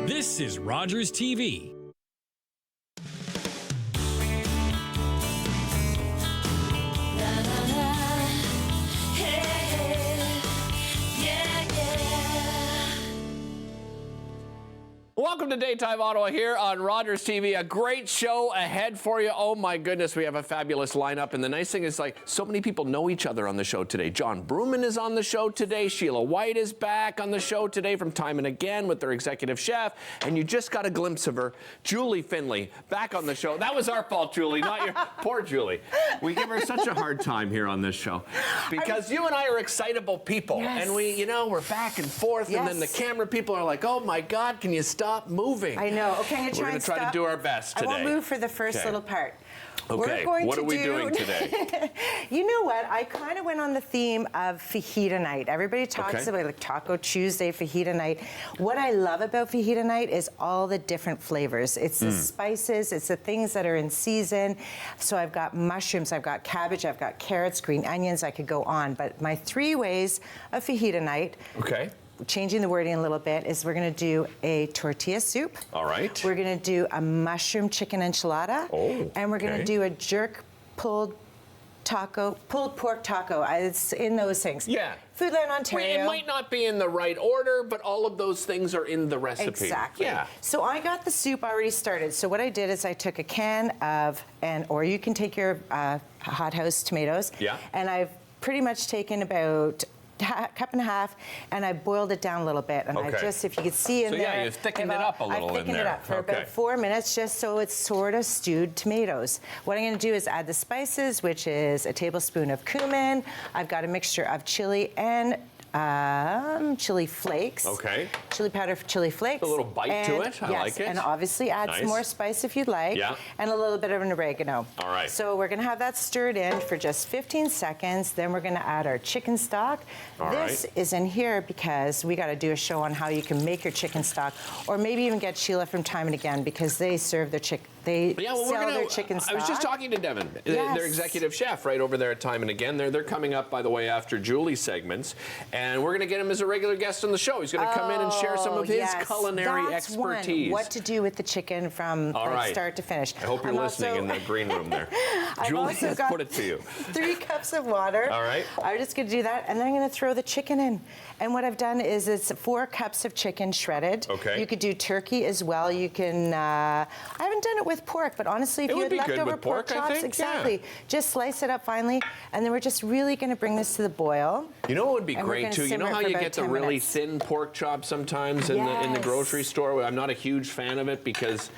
This is Rogers TV. Welcome to Daytime Ottawa here on Rogers TV. A great show ahead for you. Oh my goodness, we have a fabulous lineup. And the nice thing is, like, so many people know each other on the show today. John Bruman is on the show today. Sheila White is back on the show today from Time and Again with their executive chef. And you just got a glimpse of her, Julie Finley, back on the show. That was our fault, Julie, not your. Poor Julie. We give her such a hard time here on this show because you and I are excitable people. Yes. And we, we're back and forth. Yes. And then the camera people are like, oh my God, can you stop moving? I know. Okay, I'm We're going to try to do our best today. I won't move for the first little part. Okay, what are we doing today? You know what? I kind of went on the theme of fajita night. Everybody talks about like Taco Tuesday, fajita night. What I love about fajita night is all the different flavors. It's the spices, it's the things that are in season. So I've got mushrooms, I've got cabbage, I've got carrots, green onions, I could go on. But my 3 ways of fajita night. Okay. Changing the wording a little bit is we're going to do a tortilla soup. All right. We're going to do a mushroom chicken enchilada. Oh, and we're going to do a jerk pulled pork taco. It's in those things. Yeah. Foodland, Ontario. It might not be in the right order, but all of those things are in the recipe. Exactly. Yeah. So I got the soup already started. So what I did is I took a can of, or you can take your hothouse tomatoes. Yeah. And I've pretty much taken about cup and a half, and I boiled it down a little bit. And I just, if you could see in there. So yeah, you've thickened it up a little in there. I've thickened it up for about 4 minutes, just so it's sort of stewed tomatoes. What I'm going to do is add the spices, which is a tablespoon of cumin. I've got a mixture of chili and chili flakes. Okay. Chili powder for chili flakes. A little bite to it. I like it. And obviously add some more spice if you'd like. Yeah. And a little bit of an oregano. All right. So we're going to have that stirred in for just 15 seconds. Then we're going to add our chicken stock. This is in here because we got to do a show on how you can make your chicken stock, or maybe even get Sheila from Time and Again because they serve their chicken. They sell their chicken stock. I was just talking to Devin, their executive chef right over there at Time and Again. They're coming up, by the way, after Julie's segments, and we're going to get him as a regular guest on the show. He's going to come in and share some of his culinary expertise. What to do with the chicken from start to finish. I hope you're listening in the green room there. Julie has put it to you. 3 cups of water. All right. I'm just going to do that, and then I'm going to throw the chicken in. And what I've done is it's 4 cups of chicken shredded. Okay. You could do turkey as well. You can, I haven't done it with pork, but honestly, if you had leftover pork chops, just slice it up finely, and then we're just really going to bring this to the boil. You know what would be great too? You know how you get the really thin pork chop sometimes in the grocery store? I'm not a huge fan of it because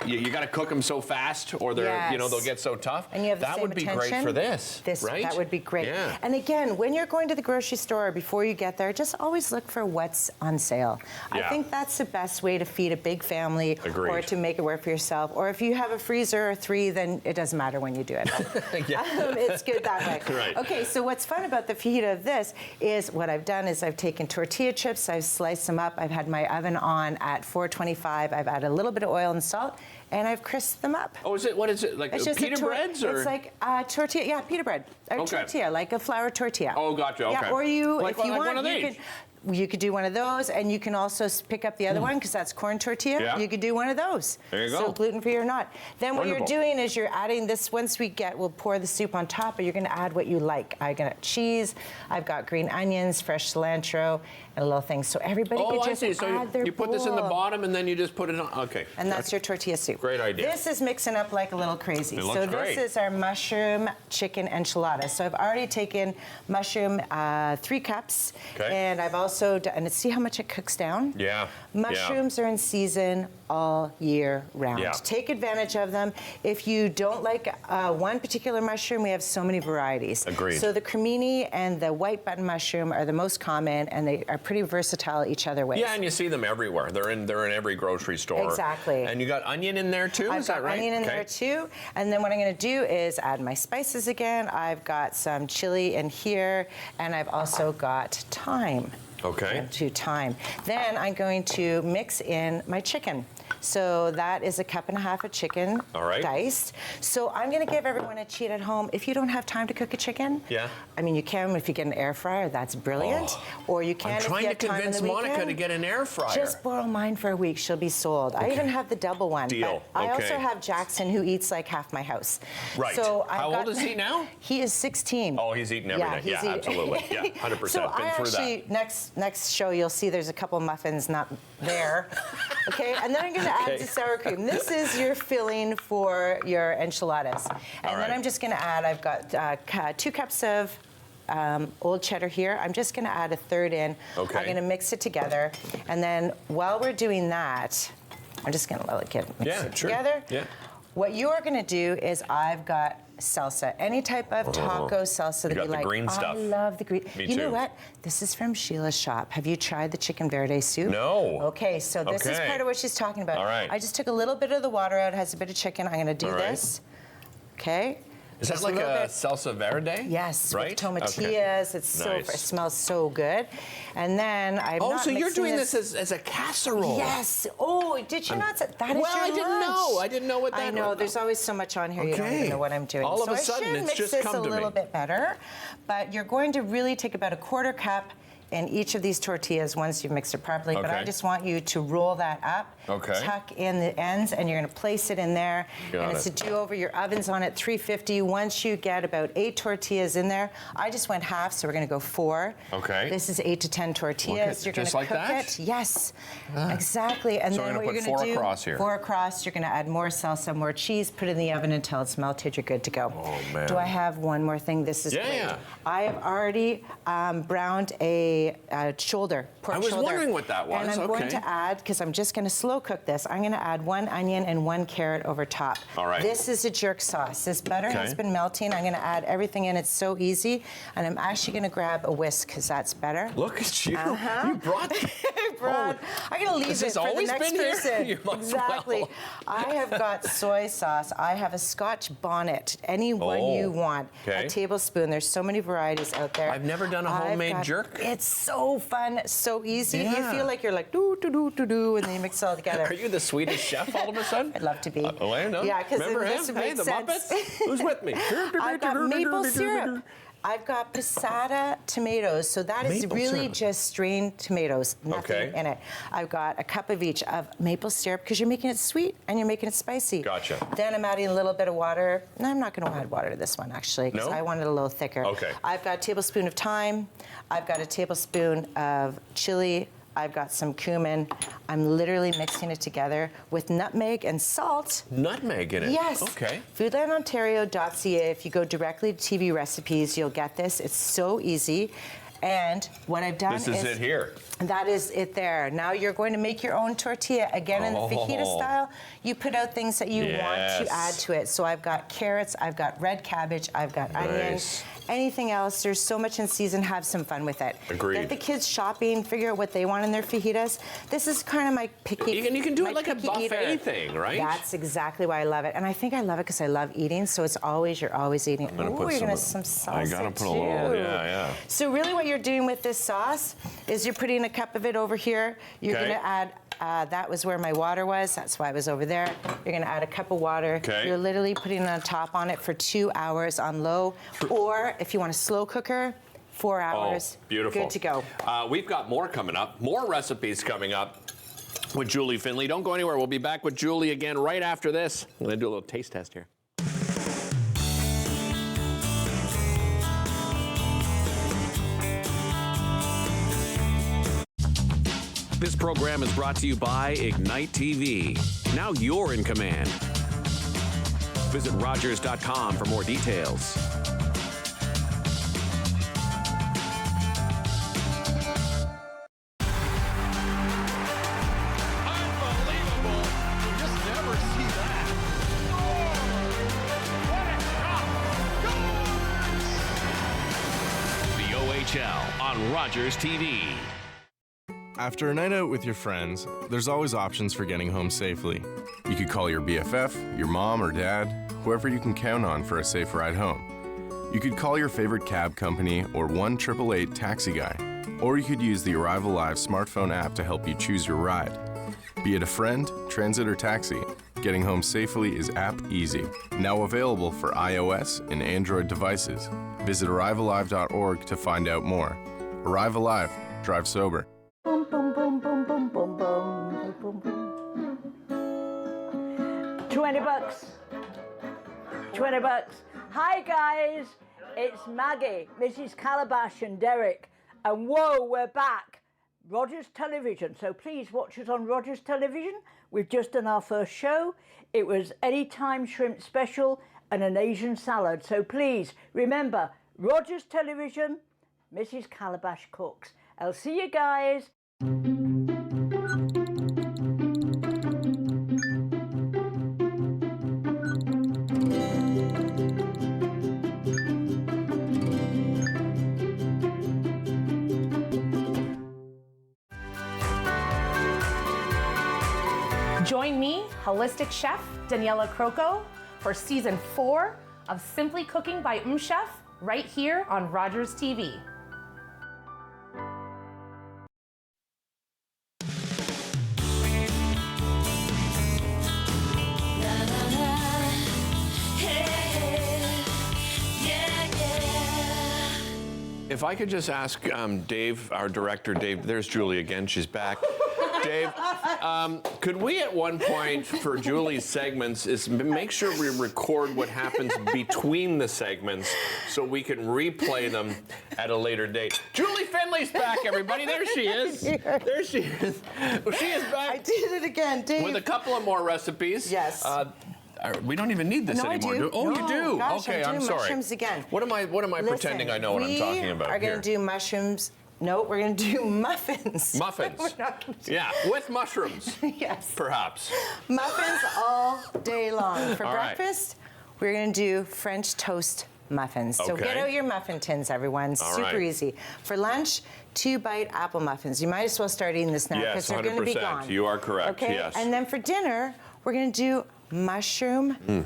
you got to cook them so fast, or they're they'll get so tough. And you have that would be great for this, right? That would be great. Yeah. And again, when you're going to the grocery store, before you get there, just always look for what's on sale. I think that's the best way to feed a big family, or to make it work for yourself. Or if you have a freezer or 3, then it doesn't matter when you do it. It's good that way. Right. Okay, so what's fun about the fajita of this is what I've done is I've taken tortilla chips, I've sliced them up, I've had my oven on at 425, I've added a little bit of oil and salt, and I've crisped them up. Oh, what is it, like pita breads? Or? It's like tortilla, pita bread, or tortilla, like a flour tortilla. Oh, gotcha, okay. Yeah, or you, if you want, you could do one of those, and you can also pick up the other one because that's corn tortilla. Yeah. You could do one of those. There you go. So gluten-free or not. Then what you're doing is you're adding this. Once we'll pour the soup on top, but you're going to add what you like. I got cheese. I've got green onions, fresh cilantro, and a little thing. So everybody could just add their you put this in the bottom, and then you just put it on. Okay. And that's your tortilla soup. Great idea. This is mixing up like a little crazy. It looks great. This is our mushroom chicken enchilada. So I've already taken mushroom 3 cups, and I've also done, and see how much it cooks down? Yeah. Mushrooms are in season all year round. Yeah. Take advantage of them. If you don't like one particular mushroom, we have so many varieties. Agreed. So the cremini and the white button mushroom are the most common, and they are pretty versatile each other ways. Yeah, and you see them everywhere. They're in every grocery store. Exactly. And you got onion in there too, is that right? I've got onion in there too. And then what I'm going to do is add my spices again. I've got some chili in here, and I've also got thyme. Okay. To thyme. Then I'm going to mix in my chicken. So that is a cup and a half of chicken diced. So I'm going to give everyone a cheat at home. If you don't have time to cook a chicken, I mean, you can if you get an air fryer, that's brilliant. Or you can I'm trying to convince Monica to get an air fryer. Just borrow mine for a week. She'll be sold. I even have the double one. Deal. But I also have Jackson, who eats like half my house. Right. So how old is he now? He is 16. Oh, he's eating everything. Yeah, absolutely. Yeah, 100%. So Been through that. Next show, you'll see there's a couple muffins not there. Okay, and then I'm going to add the sour cream. This is your filling for your enchiladas. And then I'm just going to add, I've got 2 cups of old cheddar here. I'm just going to add a third in. Okay. I'm going to mix it together. And then while we're doing that, I'm just going to let it mix it together. Yeah. What you are going to do is I've got salsa, any type of taco salsa that you like. The green stuff. I love the green. Me you too. know what? This is from Sheila's shop. Have you tried the chicken verde soup? No. Okay, so this is part of what she's talking about. All right. I just took a little bit of the water out. It has a bit of chicken. I'm going to do this. Okay. Is that like a salsa verde? Yes, right? with tomatillas. It's it smells so good. And then so you're doing this as a casserole? Yes. Oh, did you not say that? Is I didn't know. I didn't know what that was. I know. There's always so much on here. You don't even know what I'm doing. All of a sudden, it's just come to me. I should mix this a little bit better, but you're going to really take about a quarter cup in each of these tortillas once you've mixed it properly. But I just want you to roll that up, tuck in the ends, and you're going to place it in there. And it's a do-over. Your oven's on at 350. Once you get about 8 tortillas in there, I just went half, so we're going to go 4. Okay. This is 8 to 10 tortillas. You're going to cook it. Yes, exactly. And then what you're going to do, 4 across here. 4 across. You're going to add more salsa, more cheese, put it in the oven until it's melted. You're good to go. Oh, man. Do I have one more thing? This is great. I have already browned a pork shoulder. I was wondering what that was. And I'm going to add, because I'm just going to slow cook this, I'm going to add 1 onion and 1 carrot over top. All right. This is a jerk sauce. This butter has been melting. I'm going to add everything in. It's so easy. And I'm actually going to grab a whisk, because that's better. Look at you. You brought I'm going to leave it for the next person. Exactly. I have got soy sauce. I have a Scotch bonnet. Any one you want. A tablespoon. There's so many varieties out there. I've never done a homemade jerk. It's so fun, so easy. You feel like you're like do do do do do, and then you mix it all together. Are you the Swedish chef all of a sudden? I'd love to be. I know. Yeah, because remember him? Hey, the Muppets. Who's with me? I've got maple syrup. I've got passata tomatoes, so that is really just strained tomatoes, nothing in it. I've got a cup of each of maple syrup, because you're making it sweet and you're making it spicy. Gotcha. Then I'm adding a little bit of water. No, I'm not going to add water to this one, actually, because I want it a little thicker. Okay. I've got a tablespoon of thyme. I've got a tablespoon of chili. I've got some cumin. I'm literally mixing it together with nutmeg and salt. Nutmeg in it? Yes. Okay. Foodlandontario.ca. If you go directly to TV recipes, you'll get this. It's so easy. And what I've done is... This is it here. That is it there. Now you're going to make your own tortilla. Again, in the fajita style, you put out things that you want to add to it. So I've got carrots, I've got red cabbage, I've got onions. Anything else, there's so much in season, have some fun with it. Agreed. Get the kids shopping, figure out what they want in their fajitas. This is kind of my picky... You can do it like a buffet thing, right? That's exactly why I love it. And I think I love it because I love eating, so it's always, you're always eating. I'm gonna put some salsa I gotta put a little, So really what you're doing with this sauce is you're putting a cup of it over here. You're gonna add, that was where my water was, that's why I was over there. You're gonna add a cup of water. You're literally putting it on top on it for 2 hours on low, or if you want a slow cooker, 4 hours. Oh, beautiful. Good to go. We've got more coming up, more recipes coming up with Julie Finley. Don't go anywhere. We'll be back with Julie again right after this. I'm going to do a little taste test here. This program is brought to you by Ignite TV. Now you're in command. Visit Rogers.com for more details. Unbelievable. You just never see that. Oh, what a shot. The OHL on Rogers TV. After a night out with your friends, there's always options for getting home safely. You could call your BFF, your mom or dad, whoever you can count on for a safe ride home. You could call your favorite cab company or 1-888 taxi guy. Or you could use the Arrive Alive smartphone app to help you choose your ride. Be it a friend, transit, or taxi, getting home safely is app easy. Now available for iOS and Android devices. Visit arrivealive.org to find out more. Arrive Alive. Drive sober. Boom, boom, boom, boom, boom, boom, boom, boom, boom. 20 bucks. 20 bucks. Hi, guys. It's Maggie, Mrs. Calabash and Derek. And whoa, we're back. Rogers Television. So please watch us on Rogers Television. We've just done our first show. It was Anytime Shrimp Special and an Asian salad. So please remember, Rogers Television, Mrs. Calabash cooks. I'll see you guys. Join me, holistic chef Daniela Croco, for season 4 of Simply Cooking by Chef, right here on Rogers TV. If I could just ask Dave, our director, Dave, there's Julie again, she's back. Dave, could we at one point for Julie's segments is make sure we record what happens between the segments so we can replay them at a later date. Julie Finley's back, everybody. There she is. There she is. Well, she is back. I did it again, Dave. With a couple of more recipes. Yes. We don't even need this No, anymore. I do. Oh, no, you do? Gosh, Okay, I'm sorry. Mushrooms again. What am I Listen, pretending I know what I'm talking about We are going here? to do mushrooms. No, we're going to do muffins. Muffins. We're not gonna do- Yeah, with mushrooms. Yes. Perhaps. Muffins all day long. For All right. breakfast, we're going to do French toast muffins. So Okay. get out your muffin tins, everyone. All Super right. easy. For lunch, 2-bite apple muffins. You might as well start eating this now Yes, because they're going to be 100%. gone. You are correct, Okay. yes. And then for dinner, we're going to do mushroom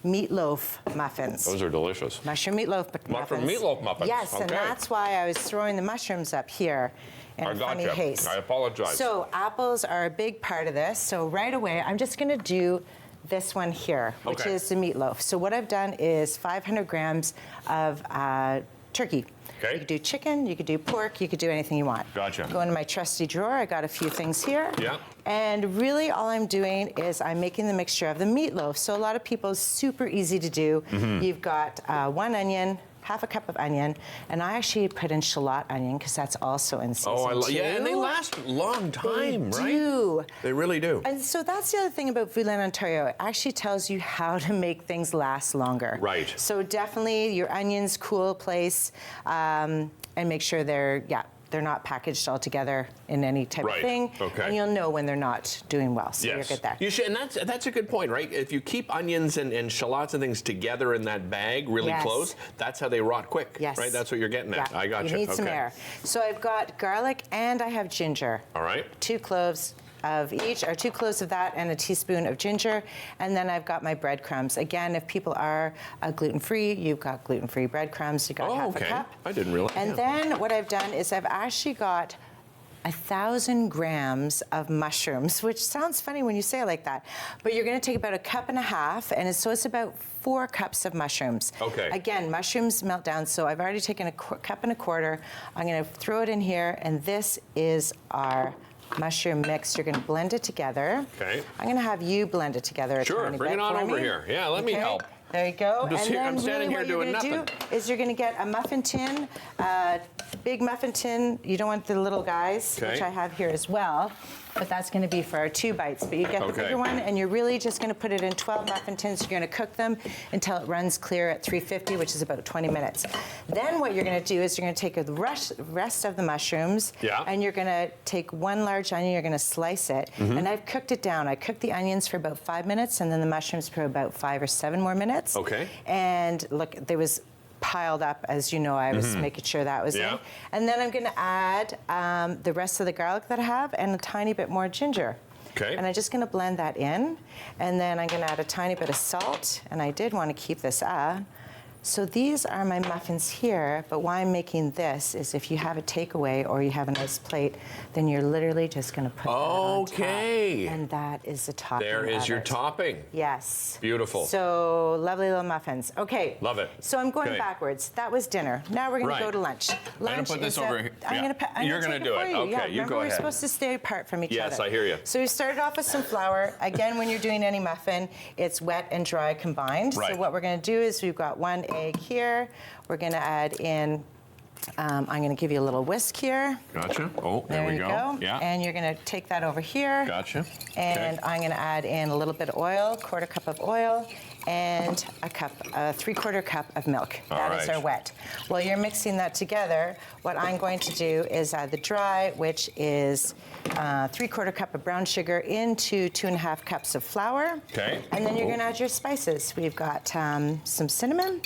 meatloaf muffins. Those are delicious. Mushroom meatloaf Mushroom muffins. meatloaf muffins, Yes, and okay. that's why I was throwing the mushrooms up here in a funny gotcha. haste. I apologize. So apples are a big part of this. So right away, I'm just going to do this one here, which Okay. is the meatloaf. So what I've done is 500 grams of turkey. Okay. You could do chicken, you could do pork, you could do anything you want. Gotcha. Go into my trusty drawer. I got a few things here. Yeah. And really all I'm doing is I'm making the mixture of the meatloaf. So a lot of people, super easy to do. You've got 1 onion, half a cup of onion, and I actually put in shallot onion because that's also in season too. Yeah, and they last a long time, They right? do. They really do. And so that's the other thing about Foodland Ontario. It actually tells you how to make things last longer. Right. So definitely your onions, cool place, and make sure they're not packaged all together in any type Right. of thing. Okay. And you'll know when they're not doing well. So you're good there. You should, and that's a good point, right? If you keep onions and shallots and things together in that bag really Yes. close, that's how they rot quick. Yes. Right? That's what you're getting at. Yeah. I got You need some air. So I've got garlic and I have ginger. All right. 2 cloves of each, or 2 cloves of that and a teaspoon of ginger. And then I've got my breadcrumbs. Again, if people are gluten-free, you've got gluten-free breadcrumbs. You've got Oh, half okay. a cup. I didn't realize And that. then what I've done is I've actually got 1,000 grams of mushrooms, which sounds funny when you say it like that, but you're going to take about 1.5 cups, and so it's about 4 cups of mushrooms. Okay. Again, mushrooms melt down, so I've already taken 1.25 cups. I'm going to throw it in here, and this is our mushroom mix. You're going to blend it together. Okay. I'm going to have you blend it together a Sure, tiny bring bit it on for over me. here. Yeah, let me help. There you go. I'm just and here- then I'm standing really here what you're doing gonna do is you're going to get a muffin tin, big muffin tin. You don't want the little guys, Okay. which I have here as well. But that's going to be for our 2 bites. But you get the Okay. bigger one, and you're really just going to put it in 12 muffin tins. You're going to cook them until it runs clear at 350, which is about 20 minutes. Then what you're going to do is you're going to take the rest of the mushrooms, Yeah. and you're going to take 1 large onion. You're going to slice it, and I've cooked it down. I cooked the onions for about 5 minutes, and then the mushrooms for about 5 or 7 more minutes. Okay. And look, there was piled up, as you know, I was making sure that was Yeah. in. And then I'm going to add the rest of the garlic that I have and a tiny bit more ginger. Okay. And I'm just going to blend that in. And then I'm going to add a tiny bit of salt. And I did want to keep this So these are my muffins here, but why I'm making this is if you have a takeaway or you have a nice plate, then you're literally just going to put that on top. And that is the topping. There is your topping. Yes. Beautiful. So lovely little muffins. Okay. Love it. So I'm going backwards. That was dinner. Now we're going to go to lunch. I'm going to put this over here. You're going to do it. Okay, you go ahead. We're supposed to stay apart from each other. Yes, I hear you. So we started off with some flour. Again, when you're doing any muffin, it's wet and dry combined. Right. So what we're going to do is we've got 1 egg here. We're going to add in, I'm going to give you a little whisk here. Gotcha. Oh, there we go. Yeah. And you're going to take that over here. Gotcha. And I'm going to add in a little bit of oil, 1/4 cup of oil, and a 3/4 cup of milk. That is our wet. While you're mixing that together, what I'm going to do is add the dry, which is 3/4 cup of brown sugar into 2.5 cups of flour. Okay. And then you're going to add your spices. We've got some cinnamon,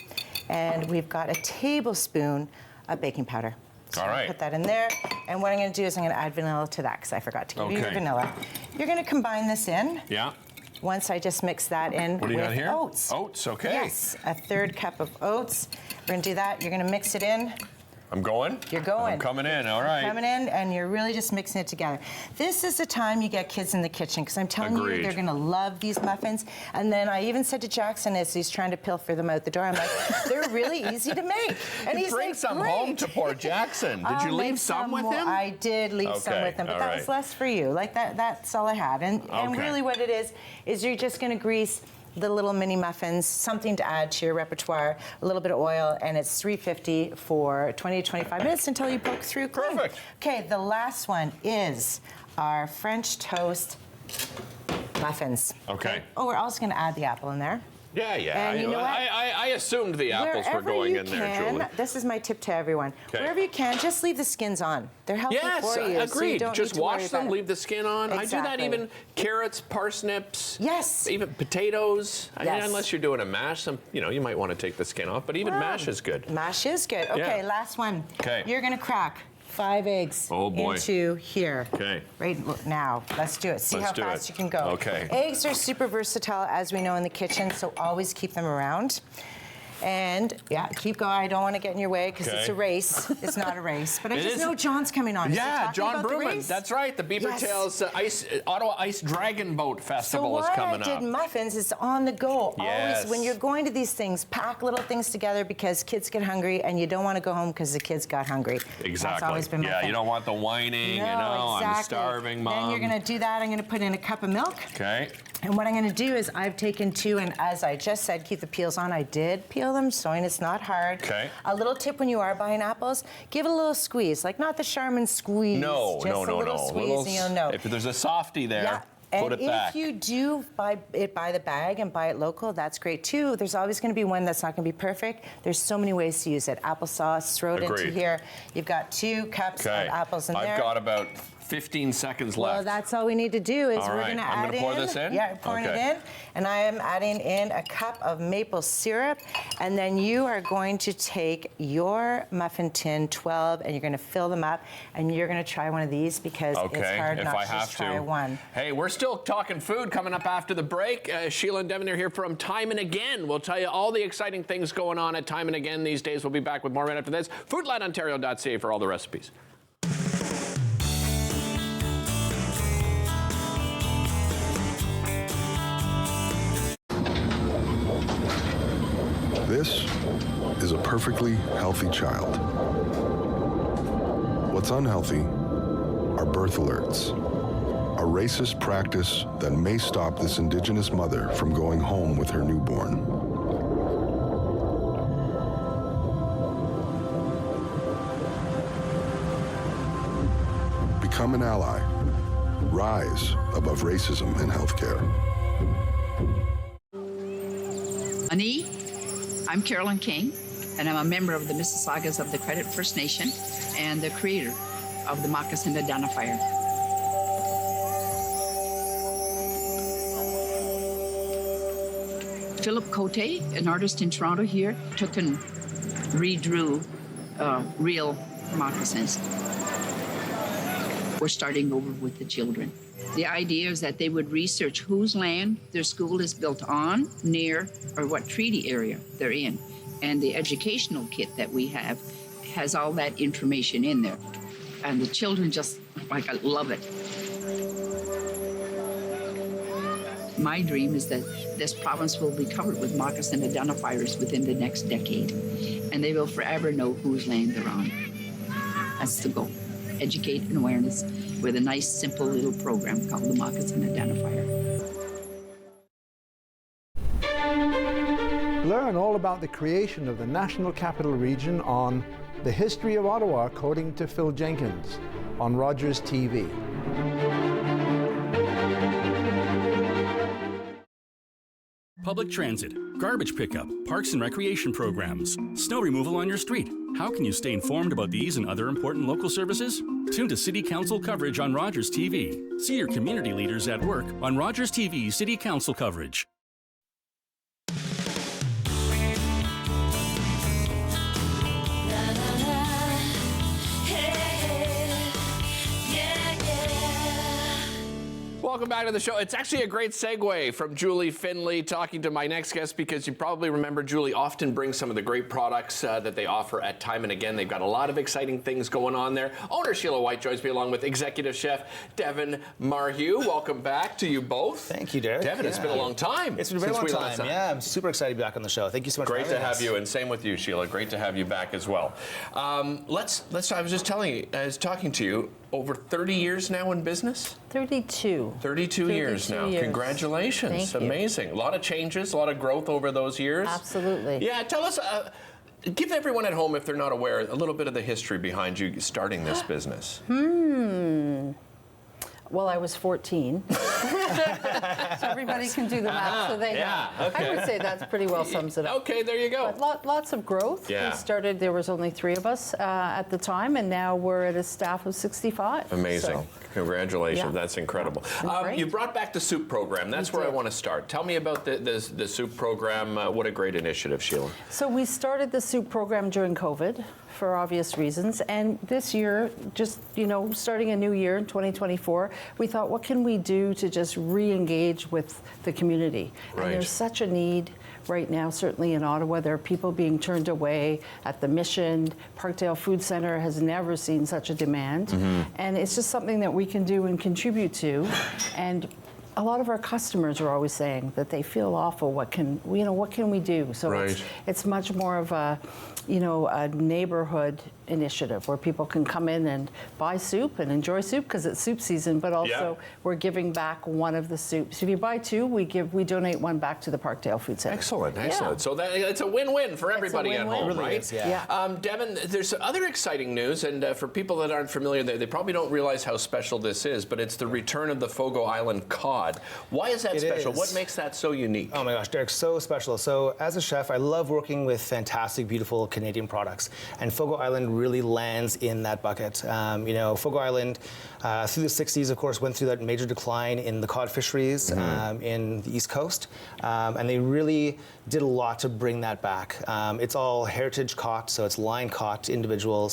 and we've got a tablespoon of baking powder. So All right. Put that in there. And what I'm going to do is I'm going to add vanilla to that because I forgot to give you your vanilla. You're going to combine this in. Yeah. Once I just mix that in what do you got here? Oats. Oats, okay. Yes, a 1/3 cup of oats. We're going to do that. You're going to mix it in. I'm going? You're going. I'm coming in, all right. Coming in, and you're really just mixing it together. This is the time you get kids in the kitchen, because I'm telling you, they're going to love these muffins. And then I even said to Jackson as he's trying to pilfer them out the door, I'm like, they're really easy to make. And he's bring like, some home to poor Jackson. Did you leave some with him? I did leave some with him, but that was less for you. Like that's all I had. And really what it is you're just going to grease the little mini muffins, something to add to your repertoire, a little bit of oil, and it's 350 for 20 to 25 minutes until you poke through clean. Perfect. Okay, the last one is our French toast muffins. Okay. Oh, we're also going to add the apple in there. Yeah. And you know what? I assumed the apples were going in there, Julie. This is my tip to everyone. Wherever you can, just leave the skins on. They're healthy for you. Yes, agreed. So you just wash them, leave the skin on. Exactly. I do that even carrots, parsnips. Yes. Even potatoes. Yes. I mean, unless you're doing a mash, you might want to take the skin off, but even mash is good. Mash is good. Okay, last one. Okay. You're going to crack 5 eggs into here. Okay. Right now. Let's do it. See how fast you can go. Okay. Eggs are super versatile, as we know, in the kitchen, so always keep them around. And keep going. I don't want to get in your way because it's a race. It's not a race. But I just know John's coming on. Yeah, John Bruman. That's right. The Beaver Tails Ottawa Ice Dragon Boat Festival is coming up. So why I did muffins is on the go. Yes. Always, when you're going to these things, pack little things together because kids get hungry and you don't want to go home because the kids got hungry. Exactly. That's always been my thing. You don't want the whining, I'm starving, Mom. Then you're going to do that. I'm going to put in a cup of milk. Okay. And what I'm going to do is I've taken 2, and as I just said, keep the peels on. I did peel them, so it's not hard. Okay. A little tip when you are buying apples, give it a little squeeze, like not the Charmin squeeze. No. A little squeeze, and you'll know. If there's a softie there, put it back. And if you do buy it by the bag and buy it local, that's great too. There's always going to be one that's not going to be perfect. There's so many ways to use it. Applesauce, throw it into here. You've got 2 cups of apples in there. I've got about 15 seconds left. Well, that's all we need to do is we're going to add in. I'm going to pour this in? Yeah, pouring it in. And I am adding in a cup of maple syrup. And then you are going to take your muffin tin, 12, and you're going to fill them up. And you're going to try one of these because it's hard not to just try one. Hey, we're still talking food coming up after the break. Sheila and Devin are here from Time and Again. We'll tell you all the exciting things going on at Time and Again these days. We'll be back with more right after this. Foodlineontario.ca for all the recipes. This is a perfectly healthy child. What's unhealthy are birth alerts, a racist practice that may stop this Indigenous mother from going home with her newborn. Become an ally. Rise above racism in healthcare. Ani, I'm Carolyn King, and I'm a member of the Mississaugas of the Credit First Nation and the creator of the Moccasin Identifier. Philip Cote, an artist in Toronto here, took and redrew real moccasins. We're starting over with the children. The idea is that they would research whose land their school is built on, near, or what treaty area they're in. And the educational kit that we have has all that information in there. And the children just, like, I love it. My dream is that this province will be covered with moccasin identifiers within the next decade, and they will forever know whose land they're on. That's the goal. Educate and awareness with a nice, simple little program called the Moccasin Identifier. Learn all about the creation of the National Capital Region on The History of Ottawa, according to Phil Jenkins, on Rogers TV. Public transit, garbage pickup, parks and recreation programs, snow removal on your street. How can you stay informed about these and other important local services? Tune to City Council coverage on Rogers TV. See your community leaders at work on Rogers TV City Council coverage. Welcome back to the show. It's actually a great segue from Julie Finley talking to my next guest, because you probably remember Julie often brings some of the great products that they offer at Time and Again. They've got a lot of exciting things going on there. Owner Sheila White joins me along with Executive Chef Devin Marhugh. Welcome back to you both. Than't you, Derek. Devin, it's been a long time. It's been a very long time. Yeah, I'm super excited to be back on the show. Thank you so much. Great to have you, and same with you, Sheila. Great to have you back as well. Let's. I was just telling you, I was talking to you. Over 30 years now in business? 32. 32 years now. Years. Congratulations. Thank you. Amazing. A lot of changes, a lot of growth over those years. Absolutely. Yeah, tell us, give everyone at home, if they're not aware, a little bit of the history behind you starting this business. Well, I was 14. So everybody can do the math, so they know. Okay. I would say that's pretty well sums it up. Okay, there you go. But lots of growth. Yeah. We started, there was only 3 of us at the time, and now we're at a staff of 65. Amazing. So, Congratulations. yeah. That's incredible. Great. You brought back the soup program. That's where I want to start. Tell me about the soup program. What a great initiative, Sheila. So we started the soup program during COVID for obvious reasons, and this year, just, starting a new year in 2024, we thought, what can we do to just re-engage with the community? Right. And there's such a need right now, certainly in Ottawa. There are people being turned away at the Mission. Parkdale Food Centre has never seen such a demand. And it's just something that we can do and contribute to. And a lot of our customers are always saying that they feel awful. What can we do? So it's much more of a neighborhood initiative where people can come in and buy soup and enjoy soup because it's soup season, but also we're giving back one of the soups. If you buy 2, we donate 1 back to the Parkdale Food Centre. Excellent. Yeah. So it's a win-win for everybody at home, really right? Is, yeah. Devin, there's other exciting news, and for people that aren't familiar, they probably don't realize how special this is, but it's the return of the Fogo Island cod. Why is that special? What makes that so unique? Oh my gosh, Derek, so special. So as a chef, I love working with fantastic, beautiful Canadian products, and Fogo Island really lands in that bucket. Fogo Island, through the 60s, of course, went through that major decline in the cod fisheries in the East Coast, and they really did a lot to bring that back. It's all heritage caught, so it's line caught individual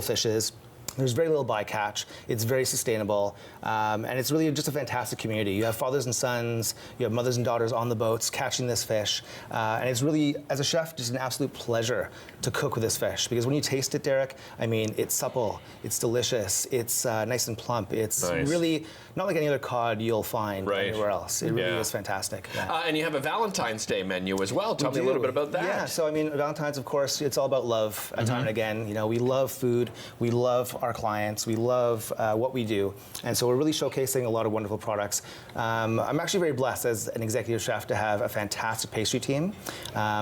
fishes. There's very little bycatch. It's very sustainable, and it's really just a fantastic community. You have fathers and sons, you have mothers and daughters on the boats catching this fish, and it's really, as a chef, just an absolute pleasure to cook with this fish, because when you taste it, Derek, I mean, it's supple, it's delicious, it's nice and plump. It's really not like any other cod you'll find anywhere else. It really is fantastic. Yeah. And you have a Valentine's Day menu as well. Tell me a little bit about that. Yeah, so I mean, Valentine's, of course, it's all about love at Time and Again. We love food, we love our clients, we love what we do, and so we're really showcasing a lot of wonderful products. I'm actually very blessed as an executive chef to have a fantastic pastry team.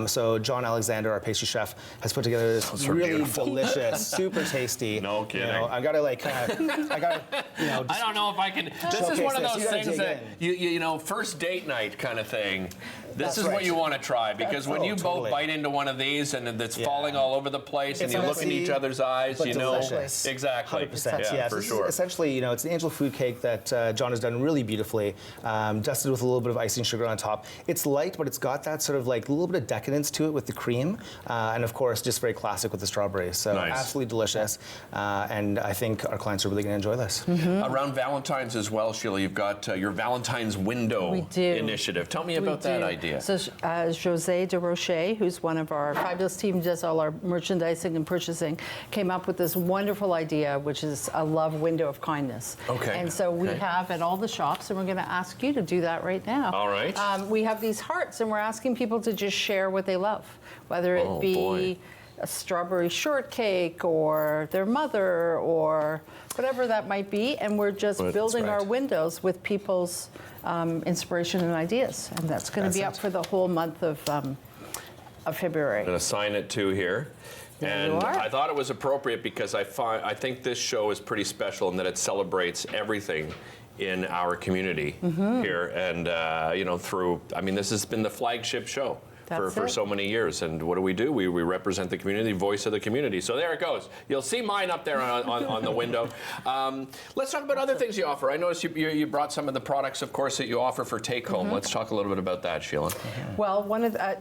So John Alexander, our pastry chef, has put together this really delicious, super tasty. No kidding. I gotta I don't know if I can. This is one of those things that first date night kind of thing. This is what you want to try, because when you both bite into one of these and it's falling all over the place and you look in each other's eyes, delicious. Exactly. Exactly. 100%. Yeah, Yes. for This is sure. essentially, you know, it's an angel food cake that John has done really beautifully, dusted with a little bit of icing sugar on top. It's light, but it's got that sort of like a little bit of decadence to it with the cream, and of course, just very classic with the strawberries. So Nice. absolutely delicious, and I think our clients are really going to enjoy this. Around Valentine's as well, Sheila, you've got your Valentine's Window We do. initiative. Tell me about that idea. So Jose de Rocher, who's one of our fabulous team, does all our merchandising and purchasing, came up with this wonderful idea, which is a love window of kindness. Okay. And so we Okay. have at all the shops, and we're going to ask you to do that right now. All right. We have these hearts, and we're asking people to just share what they love, whether it Oh, be boy. a strawberry shortcake or their mother or whatever that might be, and we're just That's building our right. windows with people's inspiration and ideas, and that's going to be up That's for the whole month of February. I'm going to sign it too here. There you And are. I thought it was appropriate because I think this show is pretty special in that it celebrates everything in our community Mm-hmm. here. And, you know, this has been the flagship show. For That's it. so many years. And what do? We represent the community, voice of the community. So there it goes. You'll see mine up there on the window. Let's talk about other things you offer. I noticed you brought some of the products, of course, that you offer for take-home. Let's talk a little bit about that, Sheila. Well, one of the,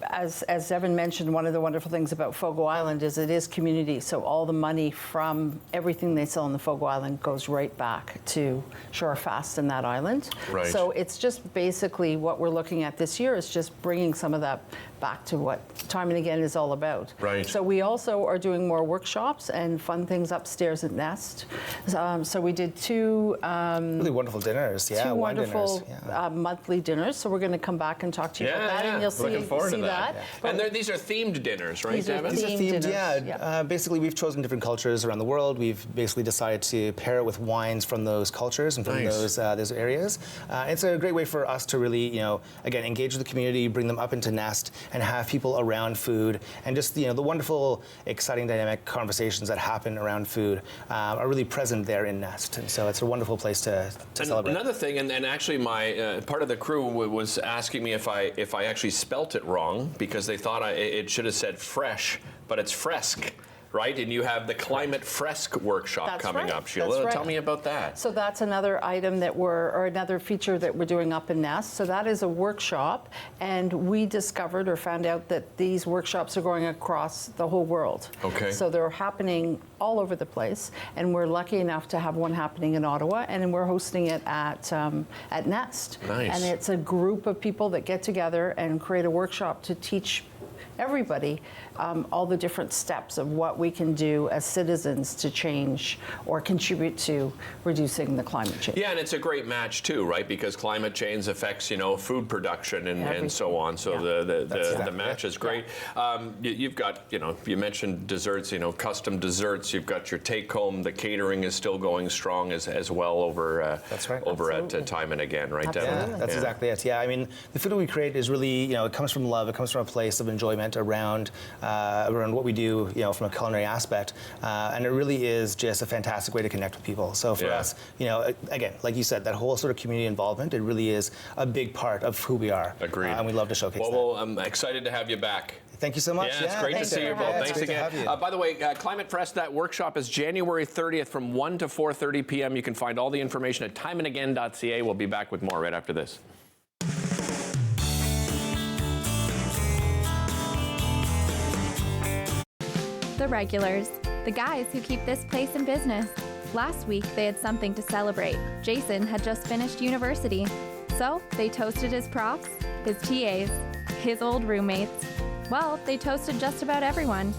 as Evan mentioned, one of the wonderful things about Fogo Island is it is community. So all the money from everything they sell on the Fogo Island goes right back to Shore Fast in that island. Right. So it's just basically what we're looking at this year is just bringing some of that back to what Time and Again is all about. Right. So we also are doing more workshops and fun things upstairs at Nest. So we did two Really wonderful dinners. Yeah, two wine wonderful dinners. Yeah. monthly dinners. So we're going to come back and talk to you about that, and you'll Looking forward see to that. But And these are themed dinners, right, These are Devin? These are themed themed, dinners, yeah. Basically, we've chosen different cultures around the world. We've basically decided to pair it with wines from those cultures and from Nice. those areas. It's a great way for us to really, you know, again, engage with the community, bring them up into Nest, and have people around food, and just, you know, the wonderful, exciting, dynamic conversations that happen around food are really present there in Nest. And so it's a wonderful place to celebrate. Another thing, and actually my part of the crew was asking me if I actually spelt it wrong because they thought it should have said fresh, but it's fresque, right? And you have the Climate Fresque workshop That's coming right. up, Sheila. That's right. Tell me about that. So that's another item that or another feature that we're doing up in Nest. So that is a workshop, and we discovered or found out that these workshops are going across the whole world. Okay. So they're happening all over the place, and we're lucky enough to have one happening in Ottawa, and we're hosting it at Nest. Nice. And it's a group of people that get together and create a workshop to teach everybody all the different steps of what we can do as citizens to change or contribute to reducing the climate change. Yeah, and it's a great match too, right? Because climate change affects, you know, food production and so on. So the match is great. You've got, you know, you mentioned desserts, you know, custom desserts. You've got your take home. The catering is still going strong as well over That's right. over Absolutely. at Time and Again, right, Devin? Absolutely. That's exactly it. Yeah, I mean, the food that we create is really, you know, it comes from love. It comes from a place of enjoyment around what we do, you know, from a culinary aspect, and it really is just a fantastic way to connect with people. So for us, you know, again, like you said, that whole sort of community involvement, it really is a big part of who we are. Agreed. And we love to showcase that. Well, I'm excited to have you back. Thank you so much. Yeah, it's great to see you both. Thanks great to again. have you. By the way, Climate Fest, that workshop is January 30th from 1 to 4:30 p.m. You can find all the information at timeandagain.ca. We'll be back with more right after this. The regulars, the guys who keep this place in business. Last week, they had something to celebrate. Jason had just finished university. So they toasted his profs, his TAs, his old roommates. Well, they toasted just about everyone.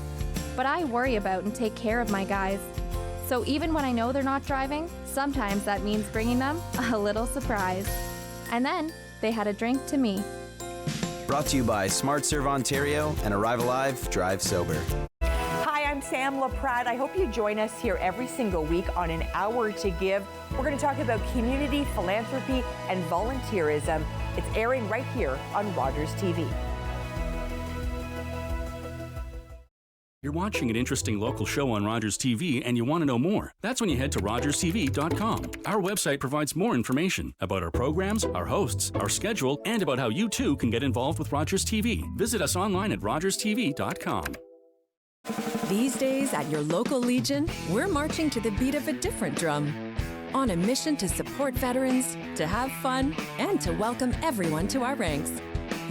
But I worry about and take care of my guys. So even when I know they're not driving, sometimes that means bringing them a little surprise. And then they had a drink to me. Brought to you by Smart Serve Ontario and Arrive Alive, Drive Sober. Hi, I'm Sam LaPrade. I hope you join us here every single week on An Hour to Give. We're going to talk about community, philanthropy, and volunteerism. It's airing right here on Rogers TV. You're watching an interesting local show on Rogers TV and you want to know more. That's when you head to rogerstv.com. Our website provides more information about our programs, our hosts, our schedule, and about how you too can get involved with Rogers TV. Visit us online at rogerstv.com. These days at your local Legion, we're marching to the beat of a different drum. On a mission to support veterans, to have fun, and to welcome everyone to our ranks.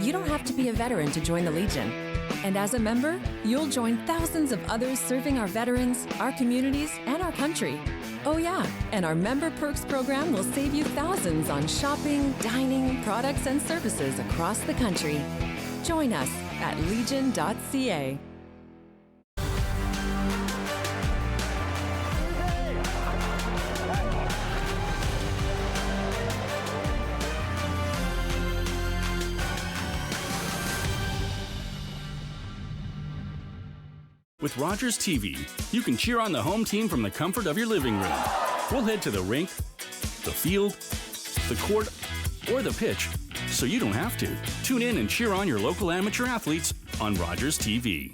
You don't have to be a veteran to join the Legion. And as a member, you'll join thousands of others serving our veterans, our communities, and our country. Oh yeah, and our Member Perks program will save you thousands on shopping, dining, products, and services across the country. Join us at legion.ca. With Rogers TV, you can cheer on the home team from the comfort of your living room. We'll head to the rink, the field, the court, or the pitch, so you don't have to. Tune in and cheer on your local amateur athletes on Rogers TV.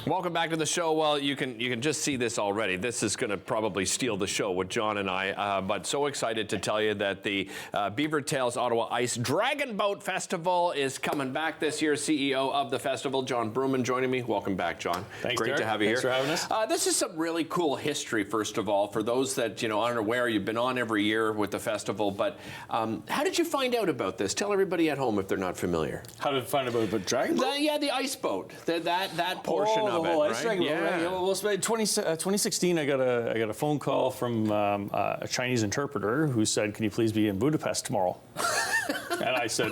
Welcome back to the show. Well, you can just see this already. This is going to probably steal the show with John and I, but so excited to tell you that the Beaver Tails Ottawa Ice Dragon Boat Festival is coming back this year. CEO of the festival, John Bruman, joining me. Welcome back, John. Thanks, Great Derek. to have you Thanks here. for having us. This is some really cool history, first of all, for those that aren't aware. You've been on every year with the festival, but how did you find out about this? Tell everybody at home if they're not familiar. How did you find out about Dragon Boat? Yeah, the ice boat. That portion of it, the whole right? ice Dragon Boat. Yeah. Well, 2016, I got a phone call from a Chinese interpreter who said, "Can you please be in Budapest tomorrow?" And I said,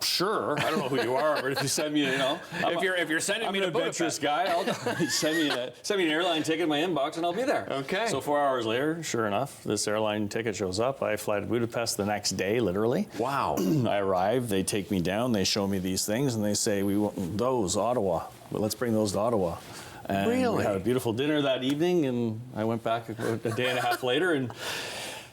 "Sure. I don't know who you are, but if you send me, if you're sending me to Budapest, guy, I'll send me an airline ticket in my inbox, and I'll be there." Okay. So 4 hours later, sure enough, this airline ticket shows up. I fly to Budapest the next day, literally. Wow. I arrive. They take me down. They show me these things, and they say, "We want those, Ottawa. Well, let's bring those to Ottawa." And really? We had a beautiful dinner that evening, and I went back about a day and a half later and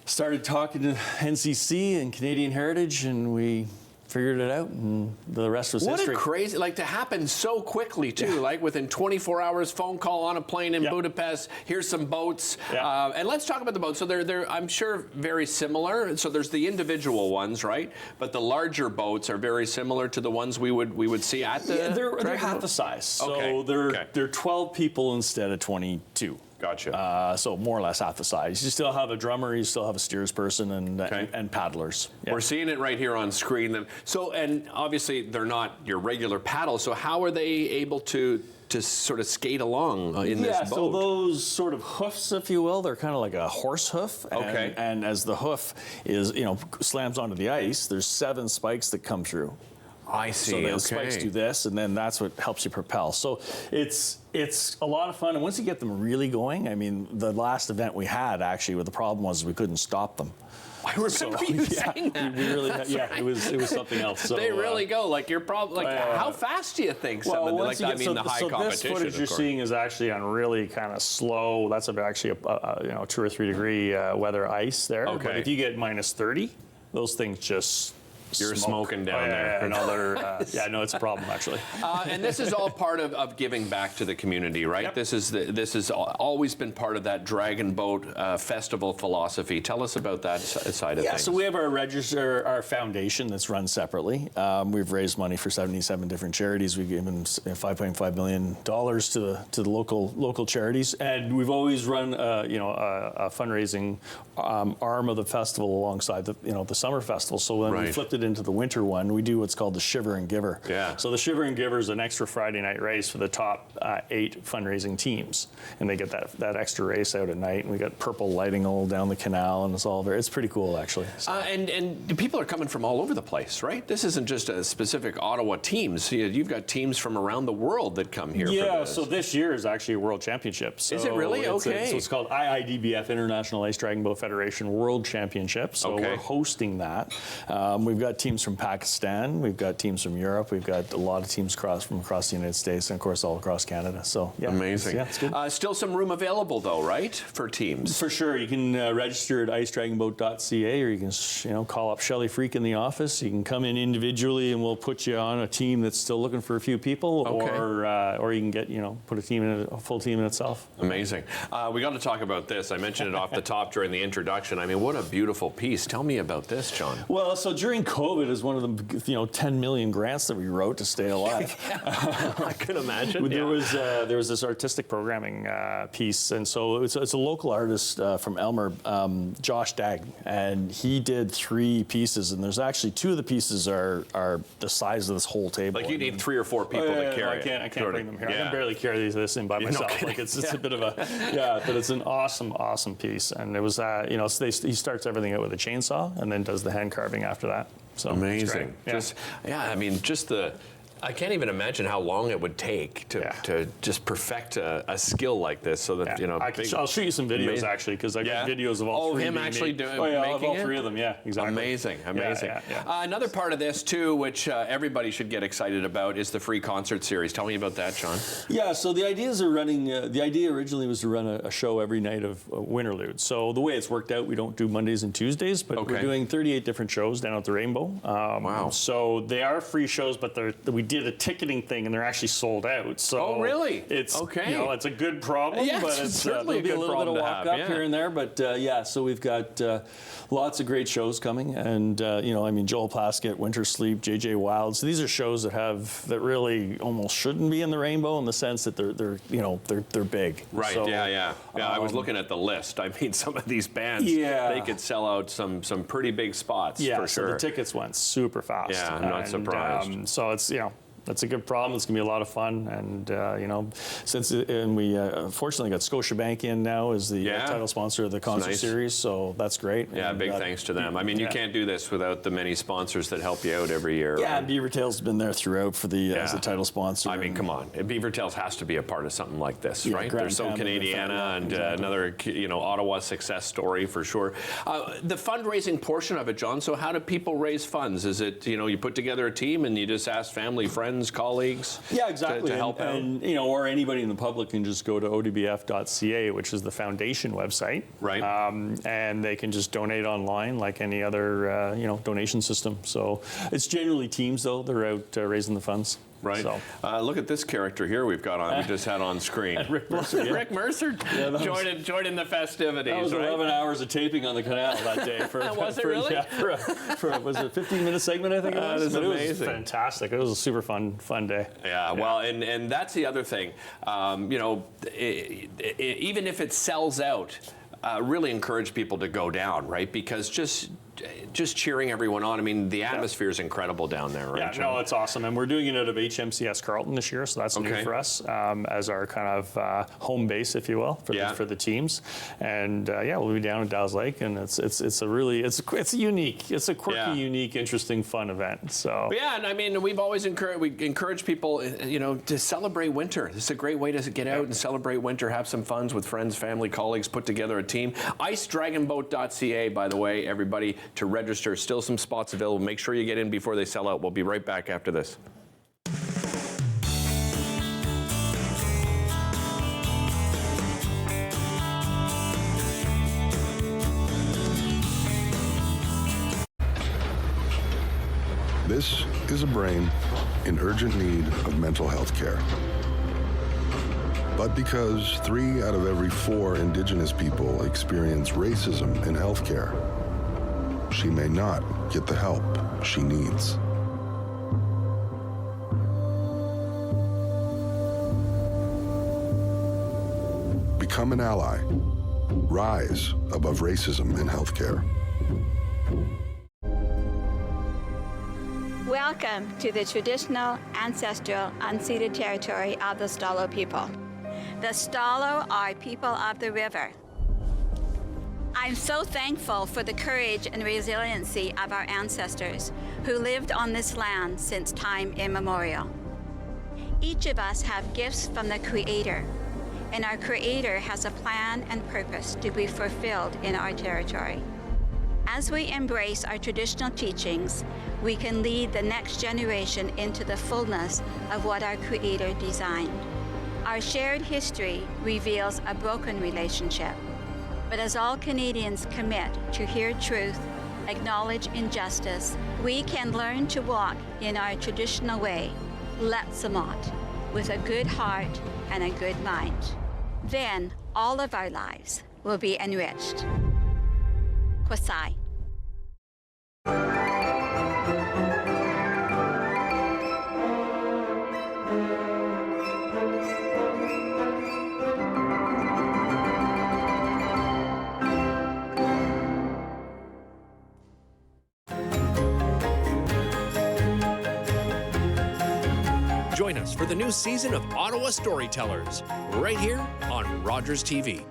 started talking to NCC and Canadian Heritage, and we figured it out, and the rest was history. What a crazy, to happen so quickly, too. Like, within 24 hours, phone call on a plane in Budapest, here's some boats. And let's talk about the boats. So they're, I'm sure, very similar. So there's the individual ones, right? But the larger boats are very similar to the ones we would see at the they're half the size. So they're 12 people instead of 22. Gotcha. So more or less half the size. You still have a drummer, you still have a steersperson, and paddlers. Yeah. We're seeing it right here on screen. So, and obviously they're not your regular paddle. So how are they able to sort of skate along in this boat? So those sort of hoofs, if you will, they're kind of like a horse hoof. And as the hoof is, slams onto the ice, there's 7 spikes that come through. I see. So the spikes do this, and then that's what helps you propel. So it's a lot of fun, and once you get them really going, I mean, the last event we had actually, what the problem was we couldn't stop them. I remember you saying that. We really it was something else. So, they really go how fast do you think? Well, the high competition. This footage you're seeing is actually on really kind of slow. That's actually a 2 or 3 degree weather ice there. Okay. But if you get -30, those things just. You're smoking down there. It's a problem actually. And this is all part of giving back to the community, right? Yep. This has always been part of that Dragon Boat Festival philosophy. Tell us about that side of things. So we have our foundation that's run separately. We've raised money for 77 different charities. We've given $5.5 million to the local charities, and we've always run a fundraising arm of the festival alongside the summer festival. So when we flipped it into the winter one, we do what's called the Shiver and Giver. Yeah. So the Shiver and Giver is an extra Friday night race for the top 8 fundraising teams, and they get that extra race out at night. And we got purple lighting all down the canal, and it's pretty cool actually. And people are coming from all over the place, right? This isn't just a specific Ottawa teams. You've got teams from around the world that come here. Yeah. For this. So this year is actually a World Championship. So is it really? Okay. So it's called IIDBF, International Ice Dragon Boat Federation World Championship. So we're hosting that. We've got got teams from Pakistan, we've got teams from Europe, we've got a lot of teams from across the United States, and of course all across Canada. So yeah, amazing. It's good. Still some room available though, right, for teams? For sure. You can register at icedragonboat.ca, or you can call up Shelley Freak in the office. You can come in individually, and we'll put you on a team that's still looking for a few people, or you can get put a full team in itself. Amazing. We got to talk about this. I mentioned it off the top during the introduction. I mean, what a beautiful piece. Tell me about this, John. Well, so during COVID is one of the 10 million grants that we wrote to stay alive. I can imagine. There was this artistic programming piece, and so it's a local artist from Elmer, Josh Dagg, and he did 3 pieces, and there's actually 2 of the pieces are the size of this whole table. Like you need 3 or 4 people to carry it. I can't bring them here. I can barely carry this in by myself. Like it's a bit of a but it's an awesome piece, and it was he starts everything out with a chainsaw and then does the hand carving after that. So amazing. Yeah. I can't even imagine how long it would take to just perfect a skill like this. So that I'll show you some videos actually, because I got videos of all 3. Him actually making all 3 of them. Yeah, exactly. Amazing. Yeah. Another part of this too, which everybody should get excited about, is the free concert series. Tell me about that, John. Yeah. So the idea originally was to run a show every night of Winterlude. So the way it's worked out, we don't do Mondays and Tuesdays, but we're doing 38 different shows down at the Rainbow. Wow. So they are free shows, but we did a ticketing thing, and they're actually sold out. So really? It's it's a good problem, but it's certainly there'll be a little bit of walk up here and there. But so we've got lots of great shows coming, and Joel Plaskett, Winter Sleep, JJ Wild. So these are shows that really almost shouldn't be in the Rainbow, in the sense that they're big. Right. So, I was looking at the list. I mean, some of these bands, they could sell out some pretty big spots. For sure. So the tickets went super fast. Yeah, I'm not surprised. So it's that's a good problem. It's gonna be a lot of fun, and we fortunately got Scotiabank in now as the title sponsor of the concert series, so that's great. Yeah, and big thanks to them. I mean, you can't do this without the many sponsors that help you out every year. Yeah, and Beavertail's been there throughout for as the title sponsor. I mean, come on, Beavertails has to be a part of something like this, right? They're so Canadiana, and another Ottawa success story for sure. The fundraising portion of it, John. So how do people raise funds? Is it you put together a team and you just ask family, friends, colleagues, yeah, exactly, to help out, and or anybody in the public can just go to odbf.ca, which is the foundation website, right? And they can just donate online like any other donation system. So it's generally teams though. They're out raising the funds. Right. So. Look at this character here we just had on screen. Rick Mercer. Rick Mercer joining the festivities. That was 11 hours of taping on the canal that day. Was it really? For was it a 15-minute segment, I think it was? That is amazing. It was fantastic. It was a super fun day. Yeah, well, and that's the other thing. Even if it sells out, really encourage people to go down, right? Because just cheering everyone on. I mean, the atmosphere is incredible down there, right? Yeah, John? no, it's awesome. And we're doing it out of HMCS Carleton this year, so that's new for us as our kind of home base, if you will, for the teams. And we'll be down at Dow's Lake, and it's unique. It's a quirky, unique, interesting, fun event. So yeah, and I mean, we encourage people, to celebrate winter. This is a great way to get out and celebrate winter, have some fun with friends, family, colleagues, put together a team. icedragonboat.ca, by the way, everybody, to register. Still some spots available. Make sure you get in before they sell out. We'll be right back after this. This is a brain in urgent need of mental health care. But because 3 out of every 4 Indigenous people experience racism in healthcare, she may not get the help she needs. Become an ally. Rise above racism in healthcare. Welcome to the traditional, ancestral, unceded territory of the Stalo people. The Stalo are people of the river. I'm so thankful for the courage and resiliency of our ancestors who lived on this land since time immemorial. Each of us have gifts from the Creator, and our Creator has a plan and purpose to be fulfilled in our territory. As we embrace our traditional teachings, we can lead the next generation into the fullness of what our Creator designed. Our shared history reveals a broken relationship. But as all Canadians commit to hear truth, acknowledge injustice, we can learn to walk in our traditional way, Letsamot, with a good heart and a good mind. Then all of our lives will be enriched. Kwasai. Join us for the new season of Ottawa Storytellers, right here on Rogers TV.